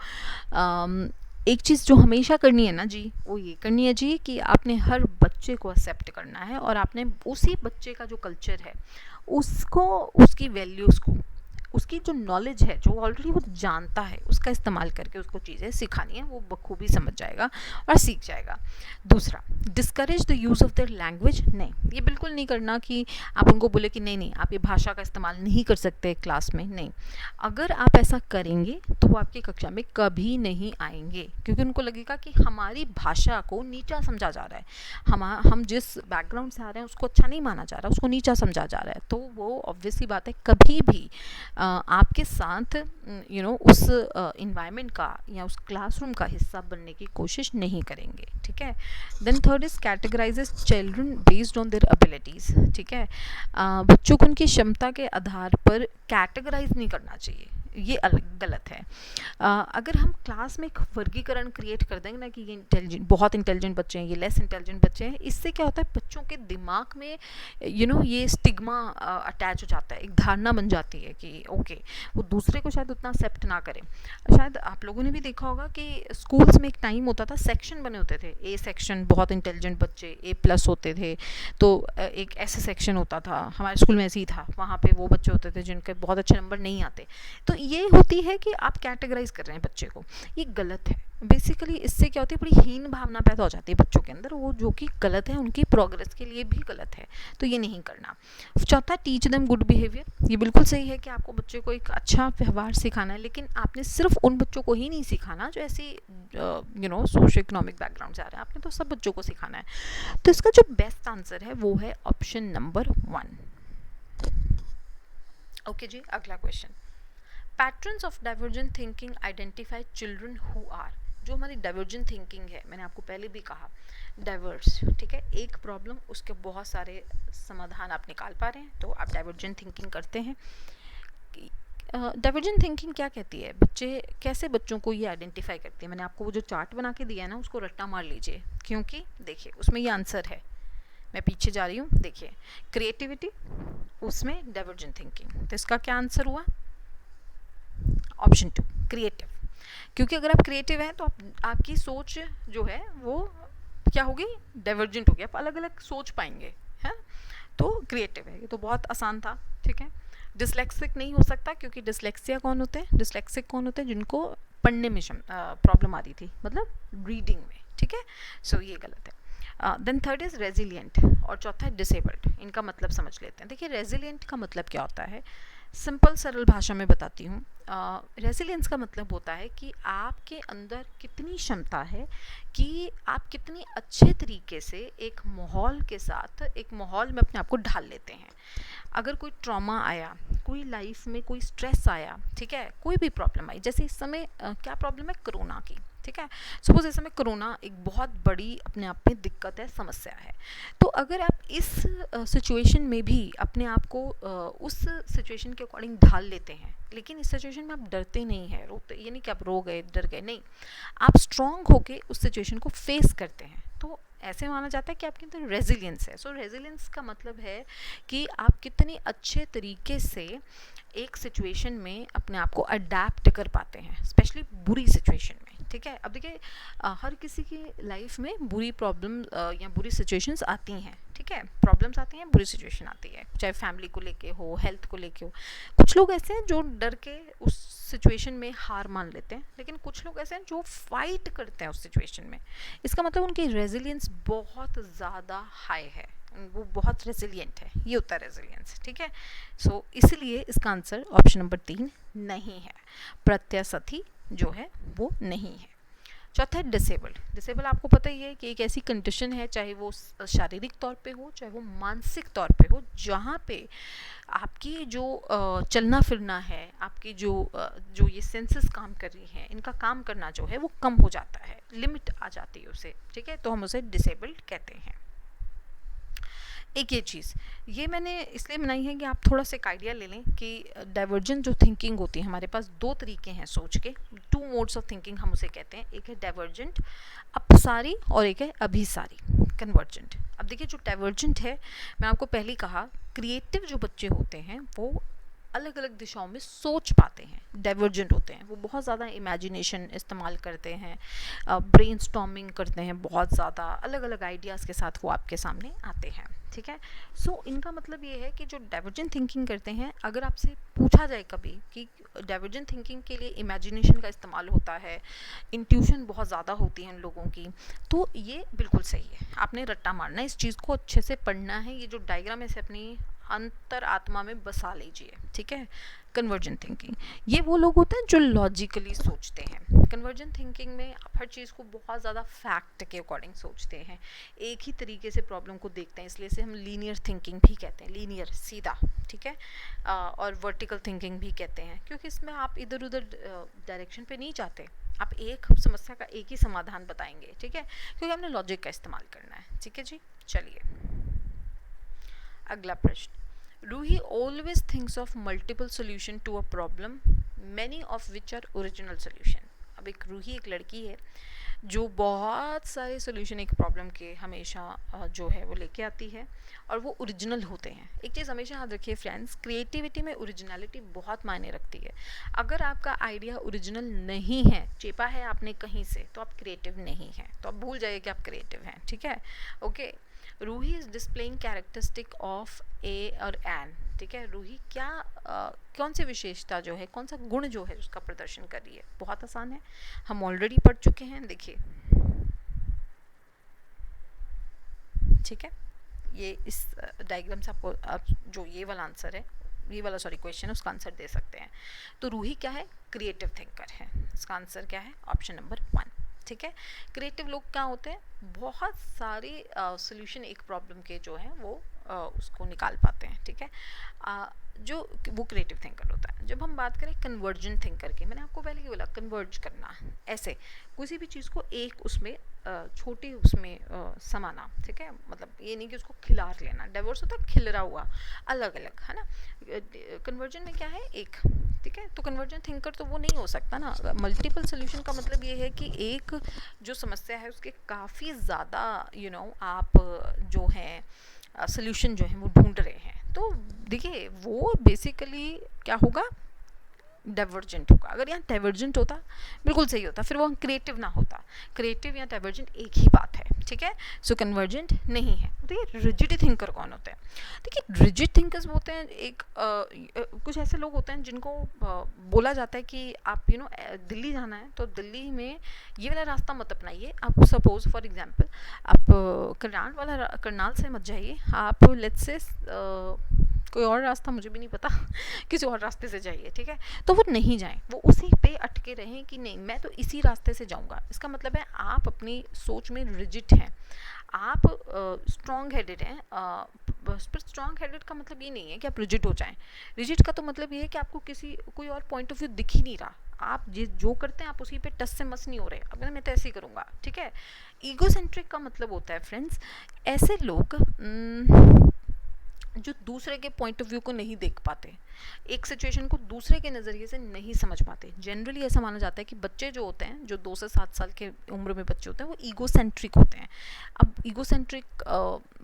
एक चीज़ जो हमेशा करनी है ना जी, वो ये करनी है जी कि आपने हर बच्चे को एक्सेप्ट करना है और आपने उसी बच्चे का जो कल्चर है उसको, उसकी वैल्यूज़ को, उसकी जो नॉलेज है, जो ऑलरेडी वो जानता है, उसका इस्तेमाल करके उसको चीज़ें सिखानी है, वो बखूबी समझ जाएगा और सीख जाएगा। दूसरा, discourage the use of their language. नहीं, ये बिल्कुल नहीं करना कि आप उनको बोले कि नहीं नहीं आप ये भाषा का इस्तेमाल नहीं कर सकते क्लास में। नहीं, अगर आप ऐसा करेंगे तो वो आपकी कक्षा में कभी नहीं आएंगे, क्योंकि उनको लगेगा कि हमारी भाषा को नीचा समझा जा रहा है, हम जिस बैकग्राउंड से आ रहे हैं उसको अच्छा नहीं माना जा रहा, उसको नीचा समझा जा रहा है। तो वो ऑब्वियसली बात है कभी भी आपके साथ उस इन्वायरमेंट का या उस क्लासरूम का हिस्सा बनने की कोशिश नहीं करेंगे। ठीक है। Then third is categorises children based on their abilities. ठीक है, बच्चों को उनकी क्षमता के आधार पर कैटेगराइज नहीं करना चाहिए, ये गलत है। अगर हम क्लास में एक वर्गीकरण क्रिएट कर देंगे ना कि ये इंटेलिजेंट, बहुत इंटेलिजेंट बच्चे हैं, ये लेस इंटेलिजेंट बच्चे हैं, इससे क्या होता है बच्चों के दिमाग में ये स्टिग्मा अटैच हो जाता है, एक धारणा बन जाती है कि ओके वो दूसरे को शायद उतना एक्सेप्ट ना करें। शायद आप लोगों ने भी देखा होगा कि स्कूल्स में एक टाइम होता था, सेक्शन बने होते थे, ए सेक्शन बहुत इंटेलिजेंट बच्चे A+ होते थे, तो एक ऐसे सेक्शन होता था, हमारे स्कूल में ऐसे ही था, वहाँ पे वो बच्चे होते थे जिनके बहुत अच्छे नंबर नहीं आते। तो ये होती है कि आप कैटेगराइज कर रहे हैं बच्चे को, ये गलत है। बेसिकली इससे क्या होती है, बड़ी हीन भावना पैदा हो जाती है बच्चों के अंदर, वो जो कि गलत है, उनकी प्रोग्रेस के लिए भी गलत है, तो ये नहीं करना। चौथा, टीच देम गुड बिहेवियर। ये बिल्कुल सही है कि आपको बच्चे को एक अच्छा व्यवहार सिखाना है, लेकिन आपने सिर्फ उन बच्चों को ही नहीं सिखाना जो ऐसी सोशो इकोनॉमिक बैकग्राउंड से आ रहे हैं, आपने तो सब बच्चों को सिखाना है। तो इसका जो बेस्ट आंसर है वो है ऑप्शन नंबर 1। ओके जी, अगला question. Patterns of divergent thinking identify children who are. जो हमारी डाइवर्जेंट थिंकिंग है, मैंने आपको पहले भी कहा, डाइवर्स, ठीक है, एक प्रॉब्लम उसके बहुत सारे समाधान आप निकाल पा रहे हैं, तो आप डाइवर्जेंट थिंकिंग करते हैं। डाइवर्जेंट थिंकिंग क्या कहती है, बच्चे कैसे बच्चों को ये आइडेंटिफाई करती है। मैंने आपको वो जो चार्ट बना के दिया है ना, उसको रट्टा मार लीजिए, क्योंकि देखिए उसमें ये आंसर है। मैं पीछे जा रही हूँ, देखिए क्रिएटिविटी, उसमें डाइवर्जेंट थिंकिंग, तो इसका क्या आंसर हुआ, ऑप्शन 2 क्रिएटिव। क्योंकि अगर आप क्रिएटिव हैं तो आपकी सोच जो है वो क्या होगी, डाइवर्जेंट होगी, आप अलग अलग सोच पाएंगे, है, तो क्रिएटिव है। ये तो बहुत आसान था। ठीक है, डिसलेक्सिक नहीं हो सकता, क्योंकि डिसलेक्सिया कौन होते हैं, डिसलेक्सिक कौन होते हैं, जिनको पढ़ने में प्रॉब्लम आ रही थी, मतलब रीडिंग में। ठीक है, सो ये गलत है। देन थर्ड इज रेजिलियंट, और चौथा है डिसेबल्ड। इनका मतलब समझ लेते हैं। देखिए रेजिलियंट का मतलब क्या होता है, सिंपल सरल भाषा में बताती हूँ। रेजिलियंस का मतलब होता है कि आपके अंदर कितनी क्षमता है कि आप कितनी अच्छे तरीके से एक माहौल के साथ, एक माहौल में अपने आप को ढाल लेते हैं। अगर कोई ट्रॉमा आया, कोई लाइफ में कोई स्ट्रेस आया, ठीक है, कोई भी प्रॉब्लम आई, जैसे इस समय क्या प्रॉब्लम है कोरोना की, ठीक है, सपोज इस समय कोरोना एक बहुत बड़ी अपने आप में दिक्कत है, समस्या है। तो अगर आप इस सिचुएशन में भी अपने आप को उस सिचुएशन के अकॉर्डिंग ढाल लेते हैं, लेकिन इस सिचुएशन में आप डरते नहीं हैं, रोते, ये नहीं कि आप रो गए, डर गए, नहीं, आप स्ट्रॉन्ग होके उस सिचुएशन को फेस करते हैं, तो ऐसे माना जाता है कि आपके अंदर रेजिलियंस है। सो रेजिलियंस का मतलब है कि आप कितने अच्छे तरीके से एक सिचुएशन में अपने आप को अडेप्ट कर पाते हैं, स्पेशली बुरी सिचुएशन में। ठीक है, अब देखिए हर किसी की लाइफ में बुरी प्रॉब्लम या बुरी सिचुएशंस आती हैं, ठीक है, प्रॉब्लम्स आती हैं, बुरी सिचुएशन आती है, चाहे फैमिली को लेके हो, हेल्थ को लेके हो। कुछ लोग ऐसे हैं जो डर के उस सिचुएशन में हार मान लेते हैं, लेकिन कुछ लोग ऐसे हैं जो फाइट करते हैं उस सिचुएशन में। इसका मतलब उनकी रेजिलियंस बहुत ज़्यादा हाई है, वो बहुत रेजिलियंट है, ये होता है रेजिलियंस। ठीक है, सो इसलिए इसका आंसर ऑप्शन नंबर 3 नहीं है, प्रत्यास्थी जो है वो नहीं है। चौथा है डिसेबल्ड। डिसेबल आपको पता ही है कि एक ऐसी कंडीशन है, चाहे वो शारीरिक तौर पे हो, चाहे वो मानसिक तौर पे हो, जहाँ पे आपकी जो चलना फिरना है, आपकी जो ये सेंसेस काम कर रही हैं, इनका काम करना जो है वो कम हो जाता है, लिमिट आ जाती है उसे। ठीक है, तो हम उसे डिसेबल्ड कहते हैं। एक ये चीज़ ये मैंने इसलिए बनाई है कि आप थोड़ा सा एक आइडिया ले लें कि डाइवर्जेंट जो थिंकिंग होती है, हमारे पास दो तरीके हैं सोच के, 2 मोड्स ऑफ थिंकिंग हम उसे कहते हैं। एक है डाइवर्जेंट अपसारी और एक है अभिसारी कन्वर्जेंट। अब देखिए जो डाइवर्जेंट है, मैं आपको पहले ही कहा, क्रिएटिव जो बच्चे होते हैं वो अलग अलग दिशाओं में सोच पाते हैं, डाइवर्जेंट होते हैं, वो बहुत ज़्यादा इमेजिनेशन इस्तेमाल करते हैं, ब्रेनस्टॉर्मिंग करते हैं, बहुत ज़्यादा अलग अलग आइडियाज़ के साथ वो आपके सामने आते हैं। ठीक है। सो इनका मतलब ये है कि जो डाइवर्जेंट थिंकिंग करते हैं, अगर आपसे पूछा जाए कभी कि डाइवर्जेंट थिंकिंग के लिए इमेजिनेशन का इस्तेमाल होता है, इंट्यूशन बहुत ज़्यादा होती है उन लोगों की, तो ये बिल्कुल सही है। आपने रट्टा मारना है, इस चीज़ को अच्छे से पढ़ना है, ये जो डायग्राम है इसे अपनी अंतर आत्मा में बसा लीजिए, ठीक है। कन्वर्जेंट थिंकिंग, ये वो लोग होते हैं जो लॉजिकली सोचते हैं। कन्वर्जेंट थिंकिंग में आप हर चीज़ को बहुत ज़्यादा फैक्ट के अकॉर्डिंग सोचते हैं, एक ही तरीके से प्रॉब्लम को देखते हैं, इसलिए से हम लीनियर थिंकिंग भी कहते हैं, लीनियर सीधा, ठीक है। और वर्टिकल थिंकिंग भी कहते हैं, क्योंकि इसमें आप इधर उधर डायरेक्शन पे नहीं जाते, आप एक समस्या का एक ही समाधान बताएंगे, ठीक है, क्योंकि हमने लॉजिक का इस्तेमाल करना है, ठीक है जी। चलिए अगला प्रश्न, Ruhi always thinks of multiple solution to a problem many of which are original solution. अब एक रूही एक लड़की है जो बहुत सारे सोल्यूशन एक प्रॉब्लम के हमेशा जो है वो लेके आती है, और वो ओरिजिनल होते हैं। एक चीज़ हमेशा याद रखिए फ्रेंड्स, क्रिएटिविटी में ओरिजिनलिटी बहुत मायने रखती है। अगर आपका आइडिया ओरिजिनल नहीं है, चेपा है आपने कहीं से, तो आप क्रिएटिव नहीं हैं, तो आप भूल जाइए कि आप क्रिएटिव हैं, ठीक है। Okay, Ruhi is displaying characteristic of A और एन, ठीक है। रूही क्या कौन सी विशेषता जो है, कौन सा गुण जो है उसका प्रदर्शन कर रही है, बहुत आसान है, हम ऑलरेडी पढ़ चुके हैं, देखिए, ठीक है। ये इस डायग्राम से आपको आप जो ये वाला आंसर है, ये वाला सॉरी क्वेश्चन है, उसका आंसर दे सकते हैं। तो रूही क्या है, क्रिएटिव थिंकर है, इसका आंसर क्या है, ऑप्शन नंबर 1, ठीक है। क्रिएटिव लोग क्या होते हैं, बहुत सारे सोल्यूशन एक प्रॉब्लम के जो हैं वो उसको निकाल पाते हैं, ठीक है। जो वो क्रिएटिव थिंकर होता है। जब हम बात करें कन्वर्जेंट थिंकर की, मैंने आपको पहले ही बोला कन्वर्ज करना, ऐसे किसी भी चीज़ को एक उसमें छोटी उसमें समाना, ठीक है, मतलब ये नहीं कि उसको खिलार लेना, डाइवर्स होता है खिलरा हुआ, अलग अलग, है ना। कन्वर्जन में क्या है, एक, ठीक है। तो कन्वर्जेंट थिंकर तो वो नहीं हो सकता ना। मल्टीपल सोल्यूशन का मतलब ये है कि एक जो समस्या है उसके काफ़ी ज़्यादा आप जो है सोल्यूशन जो है वो ढूंढ रहे हैं। तो देखिए वो बेसिकली क्या होगा, डाइवर्जेंट होगा। अगर यहाँ डाइवर्जेंट होता बिल्कुल सही होता, फिर वो क्रिएटिव ना होता। क्रिएटिव या डाइवर्जेंट एक ही बात है, ठीक है। सो कन्वर्जेंट नहीं है। देखिए रिजिड थिंकर कौन होते हैं, देखिए रिजिड थिंकर्स होते हैं एक कुछ ऐसे लोग होते हैं जिनको बोला जाता है कि आप दिल्ली जाना है तो दिल्ली में ये वाला रास्ता मत अपनाइए। आप सपोज फॉर एग्जांपल आप करनाल से मत जाइए, आप लेट्स से कोई और रास्ता मुझे भी नहीं पता किसी और रास्ते से जाइए, ठीक है। तो वो नहीं जाएं, वो उसी पे अटके रहें कि नहीं मैं तो इसी रास्ते से जाऊंगा। इसका मतलब है आप अपनी सोच में रिजिड हैं, आप स्ट्रॉन्ग हेडेड हैं। पर स्ट्रॉन्ग हेडेड का मतलब ये नहीं है कि आप रिजिड हो जाएं। रिजिड का तो मतलब ये है कि आपको कोई और पॉइंट ऑफ व्यू दिख ही नहीं रहा, आप जो करते हैं आप उसी पे टस से मस नहीं हो रहे, अब मैं तो ऐसे ही करूँगा, ठीक है। ईगोसेंट्रिक का मतलब होता है फ्रेंड्स ऐसे लोग जो दूसरे के पॉइंट ऑफ व्यू को नहीं देख पाते, एक सिचुएशन को दूसरे के नज़रिए से नहीं समझ पाते। जनरली ऐसा माना जाता है कि बच्चे जो होते हैं, जो 2 से 7 साल के उम्र में बच्चे होते हैं, वो ईगोसेंट्रिक होते हैं। अब ईगोसेंट्रिक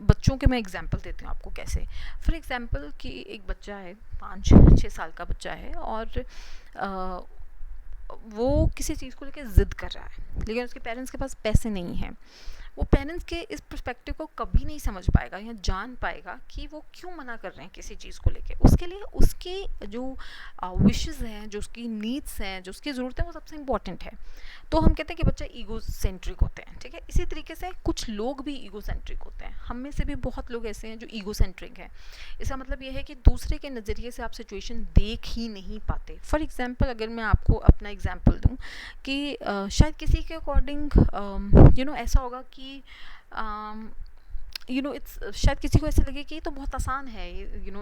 बच्चों के मैं एग्जांपल देती हूँ आपको कैसे। फॉर एग्जांपल कि एक बच्चा है, 5-6 साल का बच्चा है, और वो किसी चीज़ को लेकर ज़िद कर रहा है, लेकिन उसके पेरेंट्स के पास पैसे नहीं हैं। वो पेरेंट्स के इस पर्सपेक्टिव को कभी नहीं समझ पाएगा या जान पाएगा कि वो क्यों मना कर रहे हैं किसी चीज़ को लेके। उसके लिए उसकी जो विशेस हैं, जो उसकी नीड्स हैं, जो उसकी ज़रूरतें, वो सबसे इम्पॉर्टेंट है। तो हम कहते हैं कि बच्चे ईगोसेंट्रिक होते हैं, ठीक है। इसी तरीके से कुछ लोग भी ईगोसेंट्रिक होते हैं, हम में से भी बहुत लोग ऐसे हैं जो ईगोसेंट्रिक हैं। इसका मतलब ये है कि दूसरे के नज़रिए से आप सिचुएशन देख ही नहीं पाते। फॉर एग्जाम्पल अगर मैं आपको अपना एग्जाम्पल दूँ कि शायद किसी के अकॉर्डिंग ऐसा होगा कि इट्स शायद किसी को ऐसा लगे कि ये तो बहुत आसान है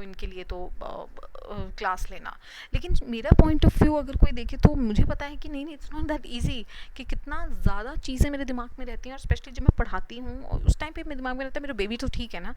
इनके लिए तो क्लास लेना, लेकिन मेरा पॉइंट ऑफ व्यू अगर कोई देखे तो मुझे पता है कि नहीं इट्स नॉट दैट इजी, कि कितना ज़्यादा चीज़ें मेरे दिमाग में रहती हैं, और स्पेशली जब मैं पढ़ाती हूँ और उस टाइम पे मेरे दिमाग में रहता है मेरा बेबी तो ठीक है ना,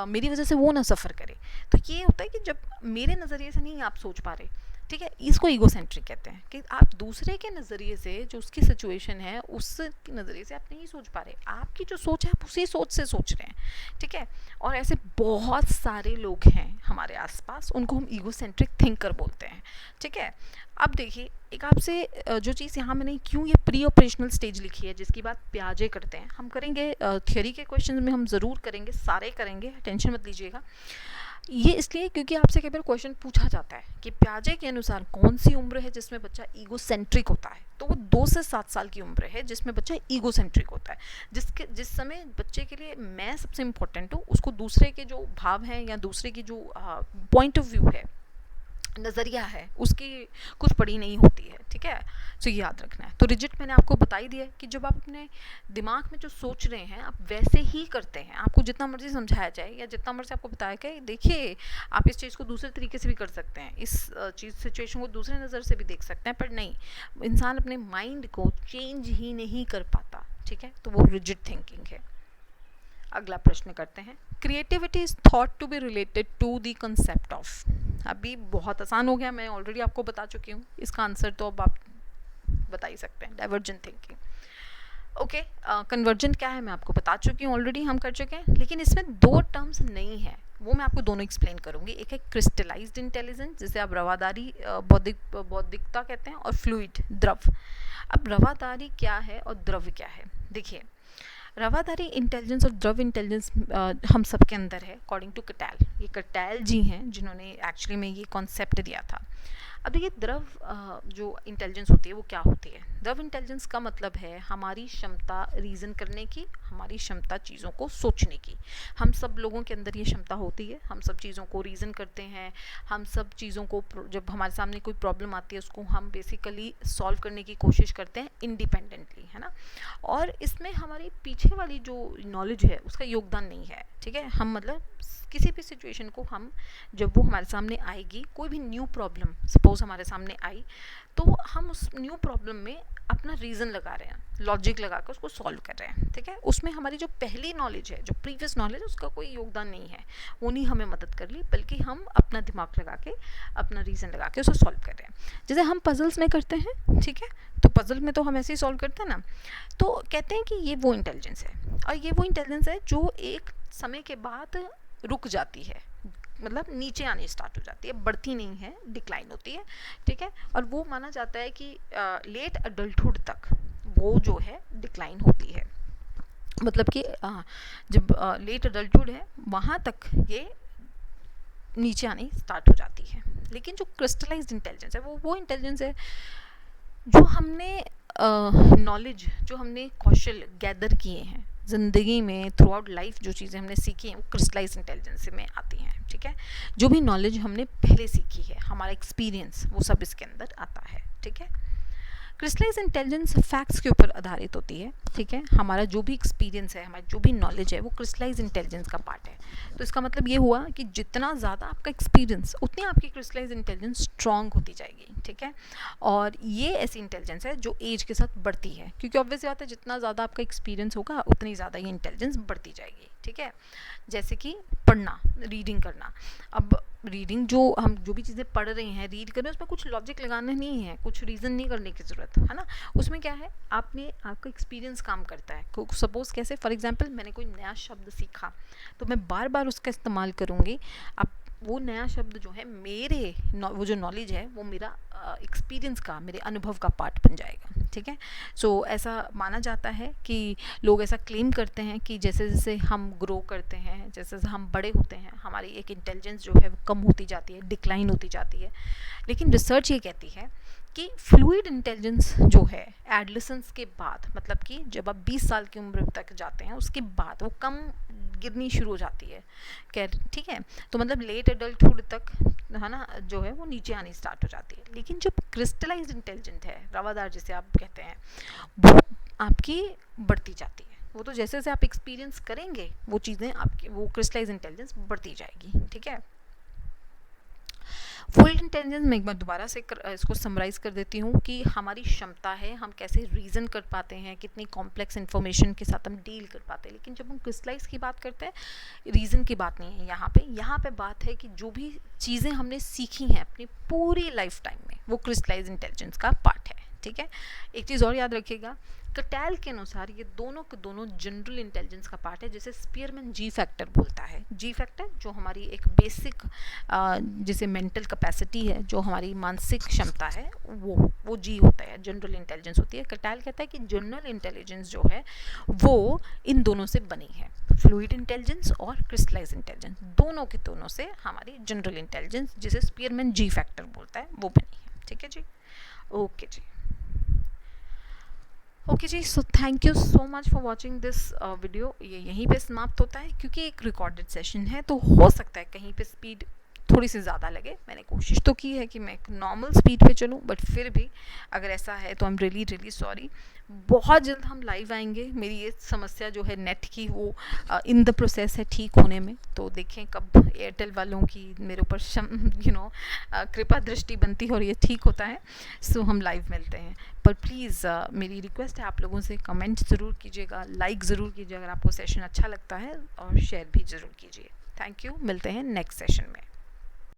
मेरी वजह से वो ना सफ़र करे। तो ये होता है कि जब मेरे नज़रिए से नहीं आप सोच पा रहे, ठीक है, इसको ईगोसेंट्रिक कहते हैं कि आप दूसरे के नज़रिए से, जो उसकी सिचुएशन है उसके नज़रिए से आप नहीं सोच पा रहे, आपकी जो सोच है आप उसी सोच से सोच रहे हैं, ठीक है। और ऐसे बहुत सारे लोग हैं हमारे आसपास, उनको हम ईगोसेंट्रिक थिंकर बोलते हैं, ठीक है। अब देखिए, एक आपसे जो चीज़ यहाँ मैंने क्यों ये प्री ऑपरेशनल स्टेज लिखी है, जिसकी बात प्याजे करते हैं, हम करेंगे थ्योरी के क्वेश्चन में, हम ज़रूर करेंगे, सारे करेंगे, टेंशन मत लीजिएगा। ये इसलिए क्योंकि आपसे कई बार क्वेश्चन पूछा जाता है कि प्याजे के अनुसार कौन सी उम्र है जिसमें बच्चा ईगोसेंट्रिक होता है, तो वो 2 से 7 साल की उम्र है जिसमें बच्चा ईगोसेंट्रिक होता है, जिस समय बच्चे के लिए मैं सबसे इम्पोर्टेंट हूँ, उसको दूसरे के जो भाव हैं या दूसरे की जो पॉइंट ऑफ व्यू है, नज़रिया है, उसकी कुछ पड़ी नहीं होती है, ठीक है। तो ये याद रखना है। तो रिजिट मैंने आपको बता ही दिया कि जब आप अपने दिमाग में जो सोच रहे हैं आप वैसे ही करते हैं, आपको जितना मर्जी समझाया जाए या जितना मर्जी आपको बताया जाए, देखिए आप इस चीज़ को दूसरे तरीके से भी कर सकते हैं, इस चीज़ सिचुएशन को दूसरे नज़र से भी देख सकते हैं, पर नहीं, इंसान अपने माइंड को चेंज ही नहीं कर पाता, ठीक है। तो वो रिजिड थिंकिंग है। अगला प्रश्न करते हैं, creativity is thought to be related to the concept of. अभी बहुत आसान हो गया, मैं ऑलरेडी आपको बता चुकी हूँ, इसका आंसर तो अब आप बता ही सकते हैं, डाइवर्जेंट थिंकिंग। ओके, कन्वर्जेंट क्या है मैं आपको बता चुकी हूँ, ऑलरेडी हम कर चुके हैं, लेकिन इसमें 2 टर्म्स नहीं है, वो मैं आपको दोनों एक्सप्लेन करूंगी। एक है क्रिस्टलाइज्ड इंटेलिजेंस, जिसे आप रवादारी बौद्धिकता कहते हैं, और फ्लूइड द्रव। अब रवादारी क्या है और द्रव क्या है, देखिए, रवादारी इंटेलिजेंस और द्रव इंटेलिजेंस हम सब के अंदर है, अकॉर्डिंग टू कटैल। ये कटैल जी हैं जिन्होंने एक्चुअली में ये कॉन्सेप्ट दिया था। अब देखिए, द्रव जो इंटेलिजेंस होती है वो क्या होती है। द्रव इंटेलिजेंस का मतलब है हमारी क्षमता रीज़न करने की, हमारी क्षमता चीज़ों को सोचने की। हम सब लोगों के अंदर ये क्षमता होती है, हम सब चीज़ों को रीज़न करते हैं, हम सब चीज़ों को, जब हमारे सामने कोई प्रॉब्लम आती है उसको हम बेसिकली सॉल्व करने की कोशिश करते हैं इंडिपेंडेंटली, है ना। और इसमें हमारी पीछे वाली जो नॉलेज है उसका योगदान नहीं है, ठीक है। हम मतलब किसी भी सिचुएशन को हम, जब वो हमारे सामने आएगी, कोई भी न्यू प्रॉब्लम सपोज हमारे सामने आई, तो हम उस न्यू प्रॉब्लम में अपना रीज़न लगा रहे हैं, लॉजिक लगा कर उसको सॉल्व कर रहे हैं, ठीक है। उसमें हमारी जो पहली नॉलेज है, जो प्रीवियस नॉलेज है, उसका कोई योगदान नहीं है, वो नहीं हमें मदद कर ली, बल्कि हम अपना दिमाग लगा के, अपना रीज़न लगा के उसे सॉल्व कर रहे हैं। जैसे हम पजल्स में करते हैं, ठीक है, तो पजल में तो हम ऐसे ही सॉल्व करते हैं ना। तो कहते हैं कि ये वो इंटेलिजेंस है, और ये वो इंटेलिजेंस है जो एक समय के बाद रुक जाती है, मतलब नीचे आने स्टार्ट हो जाती है, बढ़ती नहीं है, डिक्लाइन होती है, ठीक है। और वो माना जाता है कि लेट अडल्टहुड तक वो जो है डिक्लाइन होती है, मतलब कि जब लेट अडल्टहुड है वहाँ तक ये नीचे आनी स्टार्ट हो जाती है। लेकिन जो क्रिस्टलाइज्ड इंटेलिजेंस है वो इंटेलिजेंस है जो हमने नॉलेज, जो हमने कौशल गैदर किए हैं ज़िंदगी में, थ्रू आउट लाइफ जो चीज़ें हमने सीखी हैं वो क्रिस्टलाइज इंटेलिजेंस में आती हैं, ठीक है। जो भी नॉलेज हमने पहले सीखी है, हमारा एक्सपीरियंस, वो सब इसके अंदर आता है, ठीक है। क्रिस्टलाइज इंटेलिजेंस फैक्ट्स के ऊपर आधारित होती है, ठीक है। हमारा जो भी एक्सपीरियंस है, हमारी जो भी नॉलेज है, वो क्रिस्टलाइज इंटेलिजेंस का पार्ट है। तो इसका मतलब ये हुआ कि जितना ज़्यादा आपका एक्सपीरियंस, उतनी आपकी क्रिस्टलाइज इंटेलिजेंस स्ट्रॉन्ग होती जाएगी, ठीक है। और ये ऐसी इंटेलिजेंस है जो एज के साथ बढ़ती है, क्योंकि ऑब्वियस बात है, जितना ज़्यादा आपका एक्सपीरियंस होगा उतनी ज़्यादा ये इंटेलिजेंस बढ़ती जाएगी, ठीक है। जैसे कि पढ़ना, रीडिंग करना। अब रीडिंग, जो हम जो भी चीज़ें पढ़ रहे हैं, रीड कर रहे हैं, उसमें कुछ लॉजिक लगाना नहीं है, कुछ रीज़न नहीं करने की ज़रूरत है ना। उसमें क्या है, आपका एक्सपीरियंस काम करता है। सपोज़ कैसे, फॉर एग्जांपल मैंने कोई नया शब्द सीखा, तो मैं बार बार उसका इस्तेमाल करूँगी। अब वो नया शब्द जो है मेरे वो जो नॉलेज है वो मेरा एक्सपीरियंस का, मेरे अनुभव का पार्ट बन जाएगा, ठीक है। सो ऐसा माना जाता है कि लोग ऐसा क्लेम करते हैं कि जैसे जैसे हम ग्रो करते हैं, जैसे जैसे हम बड़े होते हैं, हमारी एक इंटेलिजेंस जो है वो कम होती जाती है, डिक्लाइन होती जाती है। लेकिन रिसर्च ये कहती है कि फ्लूइड इंटेलिजेंस जो है एडोलेसेंस के बाद, मतलब कि जब आप 20 साल की उम्र तक जाते हैं उसके बाद वो कम गिरनी शुरू हो जाती है, ठीक है। तो मतलब लेट एडल्टहुड तक, है ना, जो है वो नीचे आनी स्टार्ट हो जाती है। लेकिन जो क्रिस्टलाइज्ड इंटेलिजेंट है, रवादार जिसे आप कहते हैं, वो आपकी बढ़ती जाती है। वो तो जैसे जैसे आप एक्सपीरियंस करेंगे वो चीज़ें आपकी, वो क्रिस्टलाइज्ड इंटेलिजेंस बढ़ती जाएगी, ठीक है। फ्लूइड इंटेलिजेंस मैं एक बार दोबारा से इसको समराइज़ कर देती हूँ कि हमारी क्षमता है हम कैसे रीज़न कर पाते हैं, कितनी कॉम्प्लेक्स इन्फॉर्मेशन के साथ हम डील कर पाते हैं। लेकिन जब हम क्रिस्टलाइज की बात करते हैं, रीज़न की बात नहीं है यहाँ पे बात है कि जो भी चीज़ें हमने सीखी हैं अपनी पूरी लाइफ टाइम में, वो क्रिस्टलाइज इंटेलिजेंस का पार्ट है। ठीक है, एक चीज़ और याद रखिएगा, कटैल के अनुसार ये दोनों के दोनों जनरल इंटेलिजेंस का पार्ट है, जैसे स्पीयरमैन जी फैक्टर बोलता है। जी फैक्टर जो हमारी एक बेसिक जैसे मेंटल कैपेसिटी है, जो हमारी मानसिक क्षमता है, वो जी होता है, जनरल इंटेलिजेंस होती है। कटैल कहता है कि जनरल इंटेलिजेंस जो है वो इन दोनों से बनी है, फ्लूइड इंटेलिजेंस और क्रिस्टलाइज इंटेलिजेंस, दोनों के दोनों से हमारी जनरल इंटेलिजेंस जिसे स्पीयरमैन जी फैक्टर बोलता है वो बनी है। ठीक है जी, ओके जी, ओके जी। So thank you so much for watching this video. ये यहीं पे समाप्त होता है क्योंकि एक रिकॉर्डेड सेशन है, तो हो सकता है कहीं पे स्पीड थोड़ी सी ज़्यादा लगे। मैंने कोशिश तो की है कि मैं एक नॉर्मल स्पीड पे चलूँ, बट फिर भी अगर ऐसा है तो I am really really sorry. बहुत जल्द हम लाइव आएंगे। मेरी ये समस्या जो है नेट की, वो इन द प्रोसेस है ठीक होने में, तो देखें कब एयरटेल वालों की मेरे ऊपर कृपा दृष्टि बनती है और ये ठीक होता है। सो हम लाइव मिलते हैं, पर प्लीज़ मेरी रिक्वेस्ट है आप लोगों से कमेंट ज़रूर कीजिएगा, लाइक ज़रूर कीजिए अगर आपको सेशन अच्छा लगता है, और शेयर भी ज़रूर कीजिए। थैंक यू, मिलते हैं नेक्स्ट सेशन में।